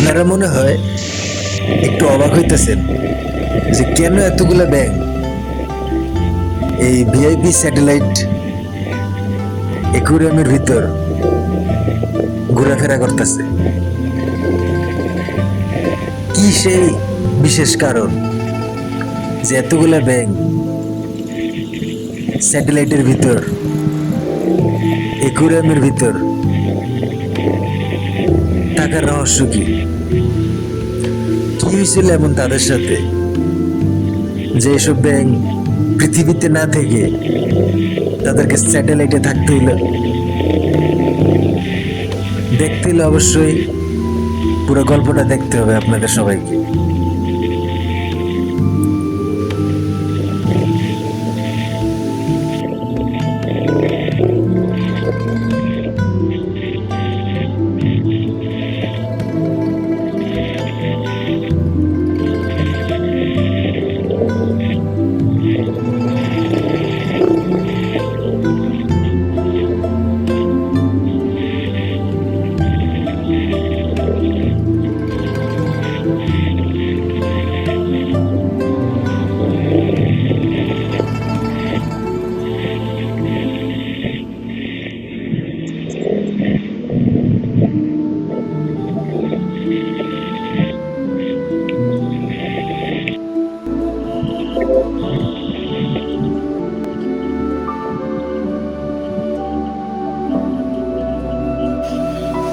আপনারা মনে হয় একটু অবাক হইতেছেন যে কেন এতগুলো ব্যাঙ এই ভিআইপি স্যাটেলাইট অ্যাকুয়ারিয়ামের ভিতর ঘোরাফেরা করতেছে। কি সেই বিশেষ কারণ যে এতগুলা ব্যাঙ স্যাটেলাইটের ভিতর অ্যাকুয়ারিয়ামের ভিতর থাকার রহস্য কি? কি হয়েছিল এমন তাদের সাথে যে এসব ব্যাঙ পৃথিবীতে না থেকে তাদেরকে স্যাটেলাইটে থাকতে হইল? দেখতে হলে অবশ্যই পুরো গল্পটা দেখতে হবে আপনাদের সবাইকে।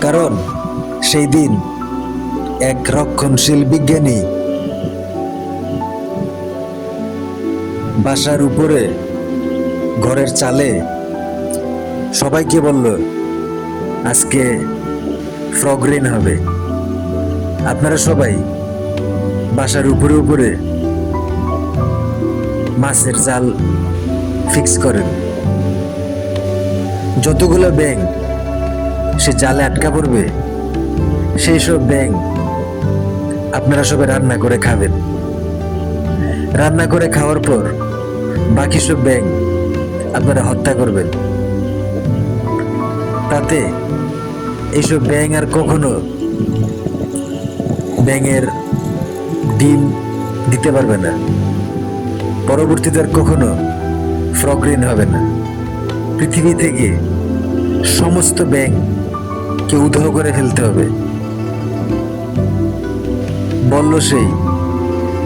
কারণ সেই দিন এক রক্ষণশীল বিজ্ঞানী বাসার উপরে ঘরের চালে সবাইকে বলল আজকে ফ্রগ রেইন হবে, আপনারা সবাই বাসার উপরে উপরে মাছের জাল ফিক্স করেন। যতগুলো ব্যাঙ সে জালে আটকা পড়বে সেই সব ব্যাঙ আপনারা সবাই রান্না করে খাবেন। রান্না করে খাওয়ার পর বাকি সব ব্যাঙ আপনারা হত্যা করবেন। তাতে এইসব ব্যাঙ আর কখনো ব্যাঙের ডিম দিতে পারবে না, পরবর্তীতে আর কখনো ফ্রগ রেইন হবে না। পৃথিবী থেকে সমস্ত ব্যাঙ কে উধাও করে ফেলতে হবে, বলল সেই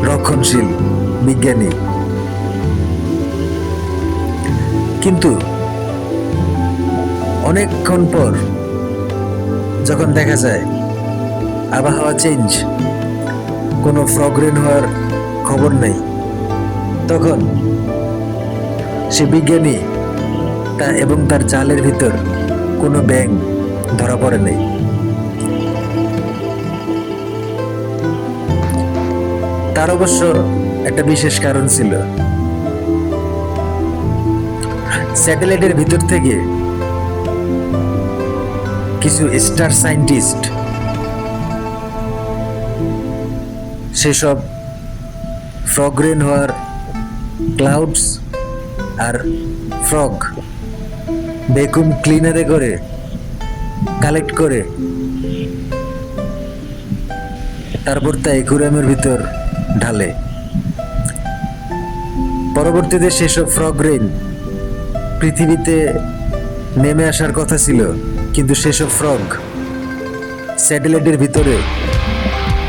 রক্ষণশীল বিজ্ঞানী। কিন্তু অনেকক্ষণ পর যখন দেখা যায় আবহাওয়া চেঞ্জ, কোনো ফ্রগ রেইন হওয়ার খবর নেই, তখন সে বিজ্ঞানী এবং তার জালের ভিতর কোনো ব্যাঙ ধরা পড়ে নেই। তার অবশ্য একটা বিশেষ কারণ ছিল। স্যাটেলাইটের ভিতর থেকে কিছু স্টার সায়েন্টিস্ট সেসব ফ্রগ রেইন হওয়ার ক্লাউডস আর ফ্রগ ভ্যাকুয়াম ক্লিনারে করে কালেক্ট করে তারপর তা অ্যাকুয়ারিয়ামের ভিতর ঢালে। পরবর্তীতে সেসব ফ্রগ রেইন পৃথিবীতে নেমে আসার কথা ছিল, কিন্তু সেসব ফ্রগ স্যাটেলাইটের ভিতরে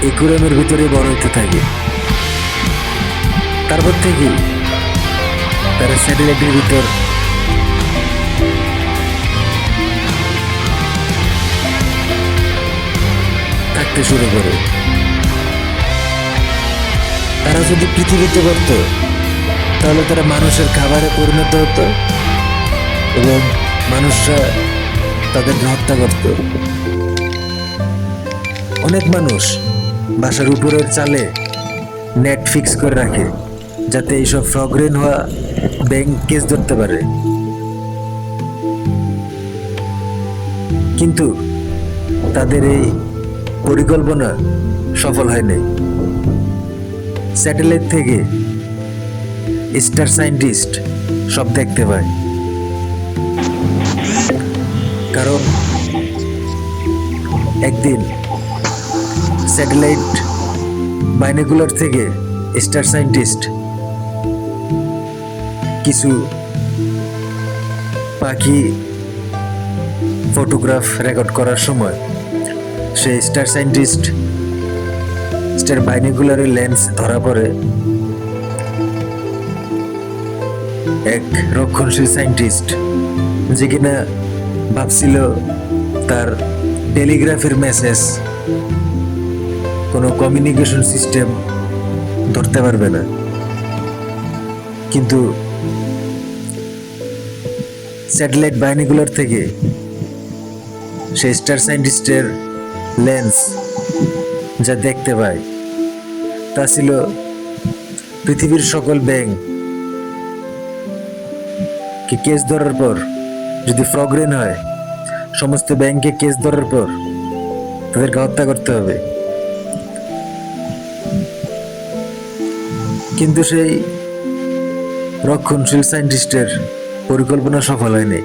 অ্যাকুয়ারিয়ামের ভিতরে বড় হতে থাকে। তারপর থেকে তারা স্যাটেলাইটের ভিতর থাকতে শুরু করে। তারা যদি পৃথিবীতে করত তাহলে তারা মানুষের খাবারে পরিণত হতো এবং মানুষরা তাদেরকে হত্যা করত। অনেক মানুষ বাসার উপরের চালে নেট ফিক্স করে রাখে যাতে এইসব ফ্রগ রেইন হওয়া ব্যাঙ কেস ধরতে পারে, কিন্তু তাদের এই পরিকল্পনা সফল হয়নি। স্যাটেলাইট থেকে স্টার সায়েন্টিস্ট সব দেখতে পায়, কারণ একদিন স্যাটেলাইট বাইনোকুলার থেকে স্টার সায়েন্টিস্ট কিছু পাখি ফটোগ্রাফ রেকর্ড করার সময় সেই স্টার সায়েন্টিস্ট স্টার বাইনোকুলারের লেন্স ধরা পড়ে এক রক্ষণশীল সায়েন্টিস্ট, যে কিনা ভাবছিল তার টেলিগ্রাফের মেসেজ কোনো কমিউনিকেশন সিস্টেম ধরতে পারবে না, কিন্তু স্যাটেলাইট বাইনোকুলার থেকে সেই স্টার সায়েন্টিস্টের লেন্স যা দেখতে পায় তা ছিল পৃথিবীর সকল ব্যাঙ কে কেস ধরার পর, যদি ফ্রগরেন হয় সমস্ত ব্যাংকে কেস ধরার পর তাদেরকে হত্যা করতে হবে। কিন্তু সেই রক্ষণশীল সায়েন্টিস্টের পরিকল্পনা সফল হয়নি।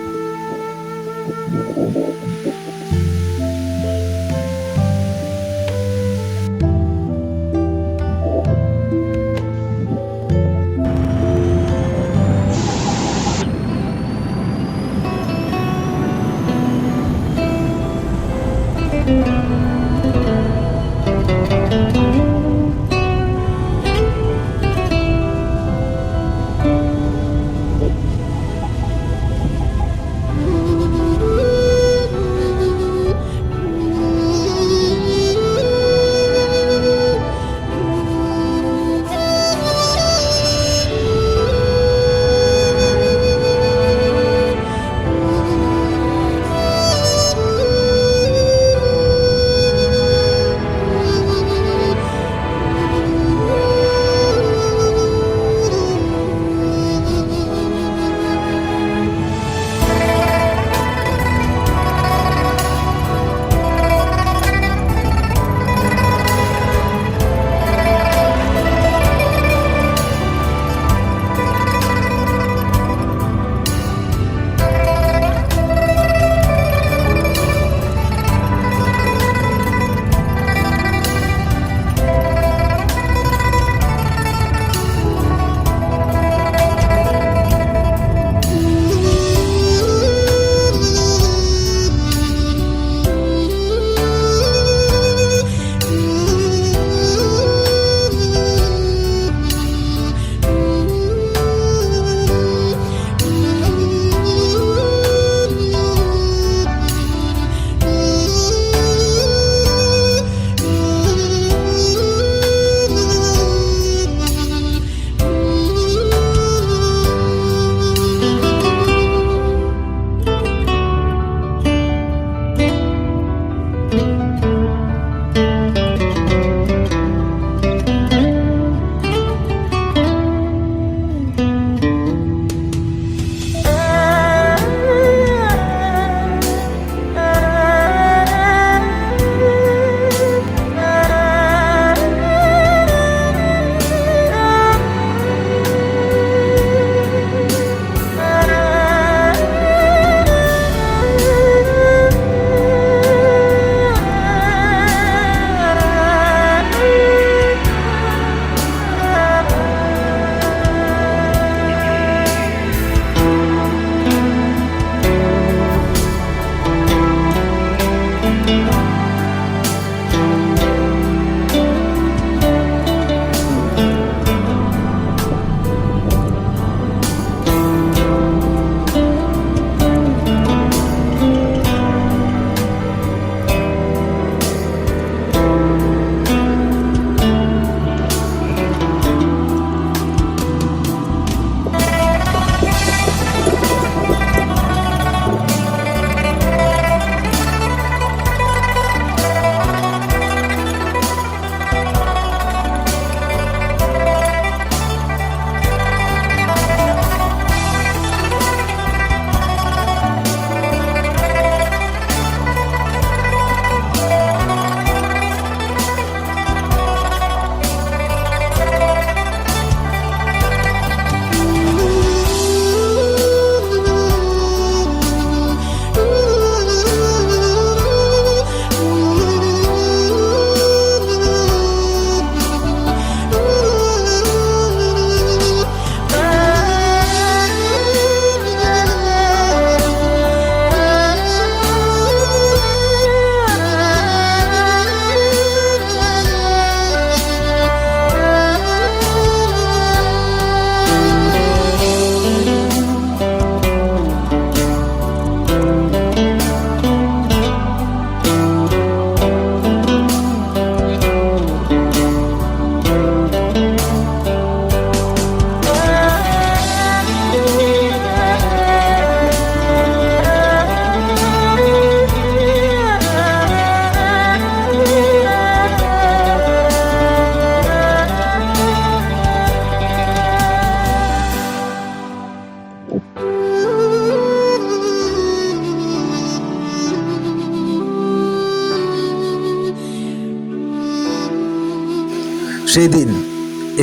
সেই দিন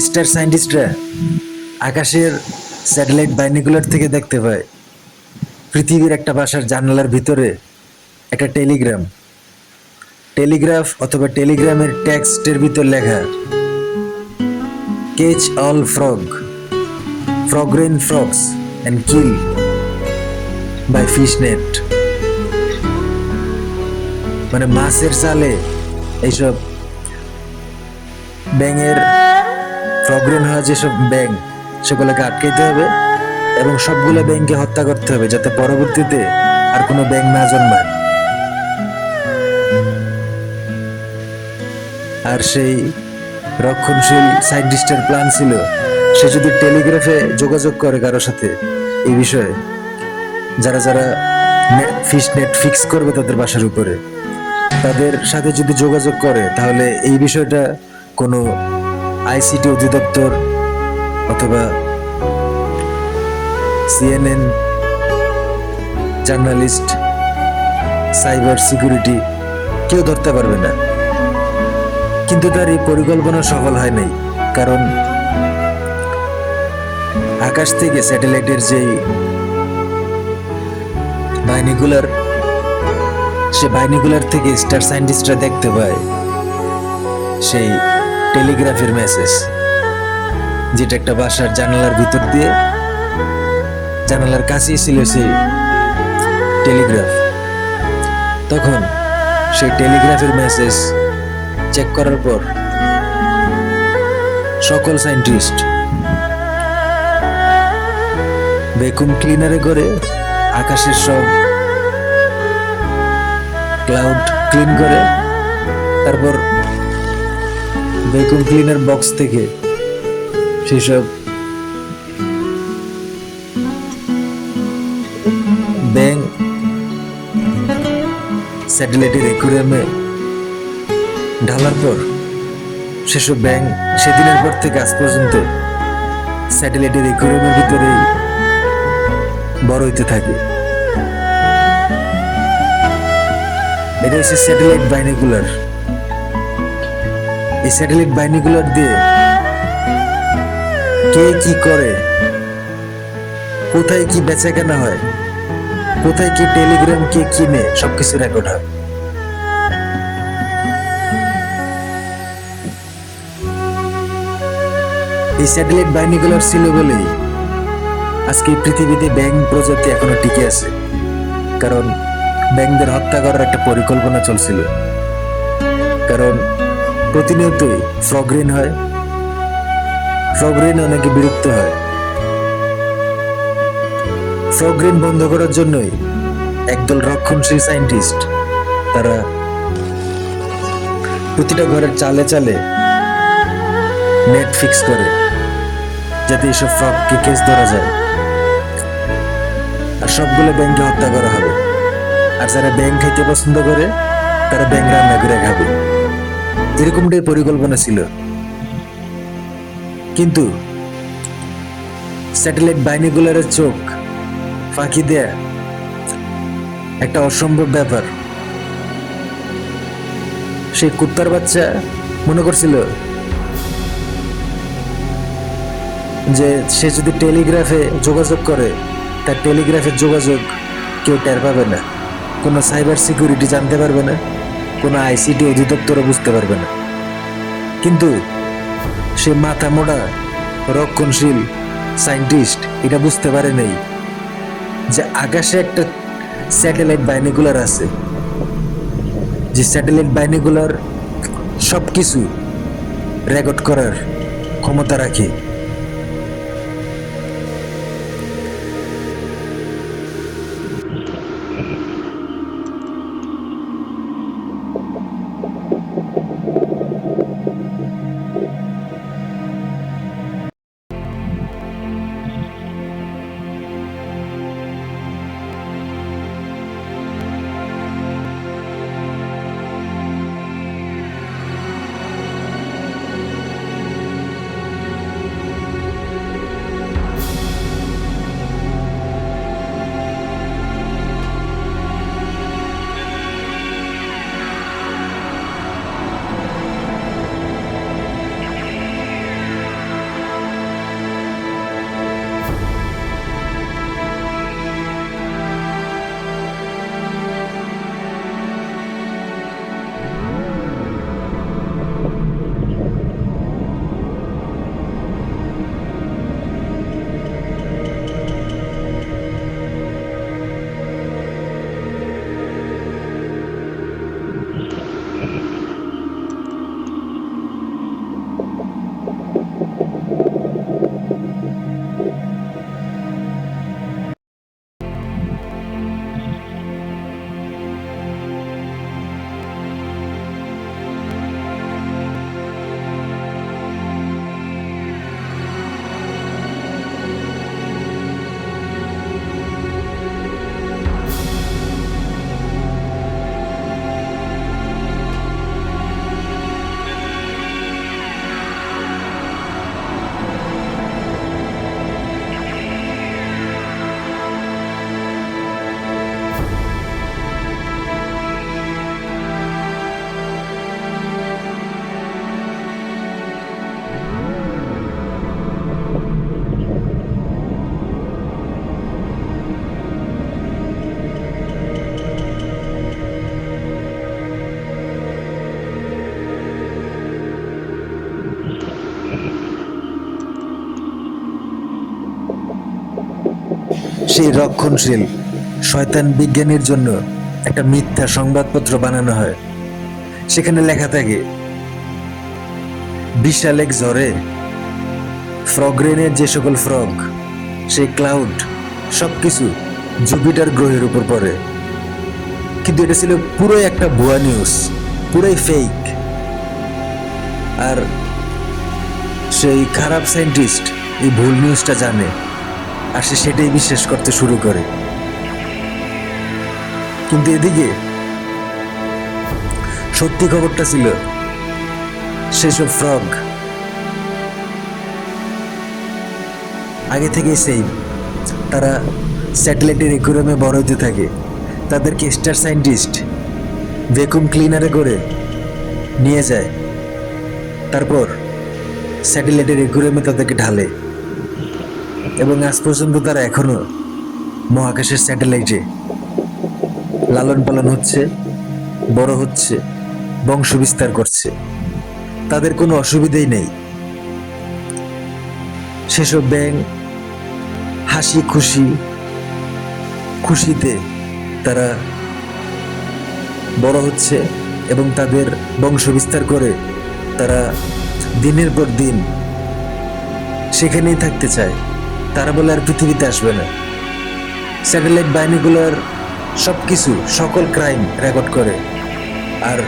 স্টার সায়েন্টিস্টরা আকাশের স্যাটেলাইট বাইনিকুলার থেকে দেখতে পায় পৃথিবীর একটা বাসার জানালার ভিতরে একটা টেলিগ্রাফ অথবা টেলিগ্রামের টেক্সটের ভিতর লেখা catch all frog rain frogs and kill by fish net. মানে মাছের চালে এইসব ব্যাঙের ফ্রগরেন হওয়া যেসব ব্যাঙ সেগুলোকে আটকাইতে হবে এবং সবগুলো ব্যাঙকে হত্যা করতে হবে যাতে পরবর্তীতে আর কোনো ব্যাঙ না জন্মায়। আর সেই রক্ষণশীল সায়েন্টিস্টের প্ল্যান ছিল সে যদি টেলিগ্রাফে যোগাযোগ করে কারোর সাথে এই বিষয়ে, যারা যারা ফিশ নেট ফিক্স করবে তাদের বাসার উপরে, তাদের সাথে যদি যোগাযোগ করে তাহলে এই বিষয়টা কোনো আইসিটি অধিদপ্তর অথবা সিএনএন জার্নালিস্ট, সাইবার সিকিউরিটি কেউ ধরতে পারবে না। কিন্তু তার এই পরিকল্পনা সফল হয় নাই, কারণ আকাশ থেকে স্যাটেলাইটের যেই বাইনিকুলার, সে বাইনিকুলার থেকে স্টার সায়েন্টিস্টরা দেখতে পায় সেই টেলিগ্রাফের মেসেজ, যেটা একটা বাসার জানালার ভিতর দিয়ে, জানালার কাছেই ছিল সেই টেলিগ্রাফ। তখন সেই টেলিগ্রাফের মেসেজ চেক করার পর সকল সায়েন্টিস্ট ভ্যাকুম ক্লিনারে করে আকাশের সব ক্লাউড ক্লিন করে, তারপর ভ্যাকুম ক্লিনার বক্স থেকে সেসব ব্যাঙ স্যাটেলাইটের অ্যাকুয়ারিয়ামে ঢালার পর সেসব ব্যাঙ সেদিনের পর থেকে আজ পর্যন্ত স্যাটেলাইটের অ্যাকুয়ারিয়ামের ভিতরেই বড় হইতে থাকে। এটা হচ্ছে স্যাটেলাইট বাইনিকুলার। এই স্যাটেলাইট বাইনিকুলার দিয়ে কে কি করে, কোথায় কি বেচা কেনা হয়, কোথায় কি টেলিগ্রাম কে কিনে, সবকিছু রেকর্ড হয়। এই স্যাটেলাইট বাইনিকুলার ছিল বলেই আজকে পৃথিবীতে ব্যাঙ প্রজাতি এখনো টিকে আছে, কারণ ব্যাঙদের হত্যা করার একটা পরিকল্পনা চলছিল। কারণ প্রতিনিয়তই ফ্রগরেন হয়, ফ্রগরেন অনেকে বিরক্ত হয়। ফ্রগরেন বন্ধ করার জন্যই একদল রক্ষণশীল সায়েন্টিস্ট তারা প্রতিটা ঘরের চালে চালে নেট ফিক্স করে, যাতে এইসব ফ্রগকে কেস ধরা যায় আর সবগুলো ব্যাঙকে হত্যা করা হবে। আর যারা ব্যাঙ খাইতে পছন্দ করে তারা ব্যাঙ রান্না করে খাবে, এরকমটাই পরিকল্পনা ছিল। কিন্তু স্যাটেলাইট বাইনিকুলারের চোখ ফাঁকি দেয়া একটা অসম্ভব ব্যাপার। সেই কুত্তার বাচ্চা মনে করছিল যে সে যদি টেলিগ্রাফে যোগাযোগ করে, তার টেলিগ্রাফের যোগাযোগ কেউ টের পাবে না, কোনো সাইবার সিকিউরিটি জানতে পারবে না, কোনো আইসিটি অধিদপ্তরও বুঝতে পারবে না। কিন্তু সে মাথা মোড়া রক্ষণশীল সায়েন্টিস্ট এটা বুঝতে পারে নাই যে আকাশে একটা স্যাটেলাইট বাইনিকুলার আছে, যে স্যাটেলাইট বাইনিকুলার সবকিছু রেকর্ড করার ক্ষমতা রাখে। সেই রক্ষণশীল শয়তান বিজ্ঞানীর জন্য একটা মিথ্যা সংবাদপত্র বানানো হয়। সেখানে লেখা থাকে, বিশাল এক ঝড়ে ফ্রগরেনের যে সকল ফ্রগ, সেই ক্লাউড সবকিছু জুপিটার গ্রহের উপর পড়ে। কিন্তু এটা ছিল পুরোই একটা ভুয়া নিউজ, পুরোই ফেক। আর সেই খারাপ সায়েন্টিস্ট এই ভুল নিউজটা জানে, আর সে সেটাই বিশ্বাস করতে শুরু করে। কিন্তু এদিকে সত্যি খবরটা ছিল, সেসব ফ্রগ আগে থেকেই সেম, তারা স্যাটেলাইটের একুয়ারিয়ামে বড় হতে থাকে। তাদেরকে স্টার সায়েন্টিস্ট ভ্যাকুম ক্লিনারে করে নিয়ে যায়, তারপর স্যাটেলাইটের একুয়ারিয়ামে তাদেরকে ঢালে। এবং আজ পর্যন্ত তারা এখনো মহাকাশের স্যাটেলাইটে লালন পালন হচ্ছে, বড় হচ্ছে, বংশ বিস্তার করছে। তাদের কোনো অসুবিধাই নেই। সেসব ব্যাঙ হাসি খুশিতে তারা বড় হচ্ছে এবং তাদের বংশ বিস্তার করে তারা দিনের পর দিন সেখানেই থাকতে চায়। তারা বলে আর পৃথিবীতে আসবে না। স্যাটেলাইট বাহিনীগুলোর সবকিছু, সকল ক্রাইম রেকর্ড করে, আর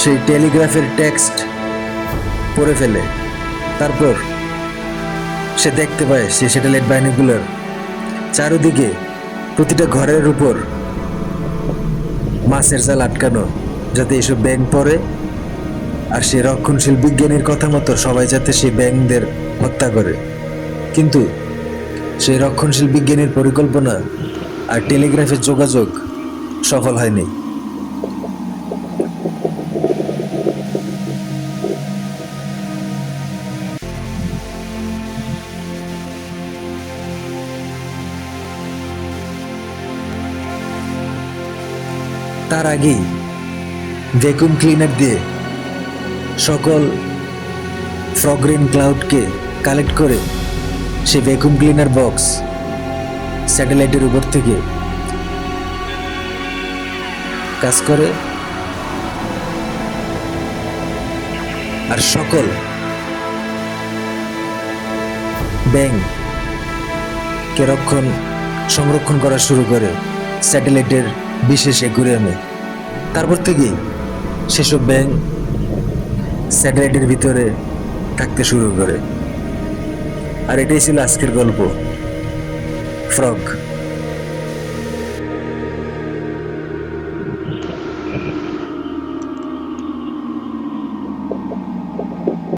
সেই টেলিগ্রাফের টেক্সট পড়ে ফেলে। তারপর সে দেখতে পায় সেই স্যাটেলাইট বাহিনীগুলোর চারিদিকে প্রতিটা ঘরের উপর মাছের জাল আটকানো, যাতে এসব ব্যাঙ পড়ে। আর সেই রক্ষণশীল বিজ্ঞানীর কথা মতো সবাই যাতে সেই ব্যাঙদের হত্যা করে। কিন্তু সেই রক্ষণশীল বিজ্ঞানীর পরিকল্পনা আর টেলিগ্রাফের যোগাযোগ সফল হয়নি। তার আগেই ভ্যাকুম ক্লিনার দিয়ে সকল ফ্রগরেন ক্লাউডকে কালেক্ট করে সেই ভ্যাকুম ক্লিনার বক্স স্যাটেলাইটের উপর থেকে কাজ করে, আর সকল ব্যাঙকে সংরক্ষণ করা শুরু করে স্যাটেলাইটের বিশেষ অ্যাকুয়ারিয়ামে। তারপর থেকেই সেসব ব্যাঙ স্যাটেলাইটের ভিতরে থাকতে শুরু করে। আর এটাই ছিল আজকের গল্প, ফ্রগ।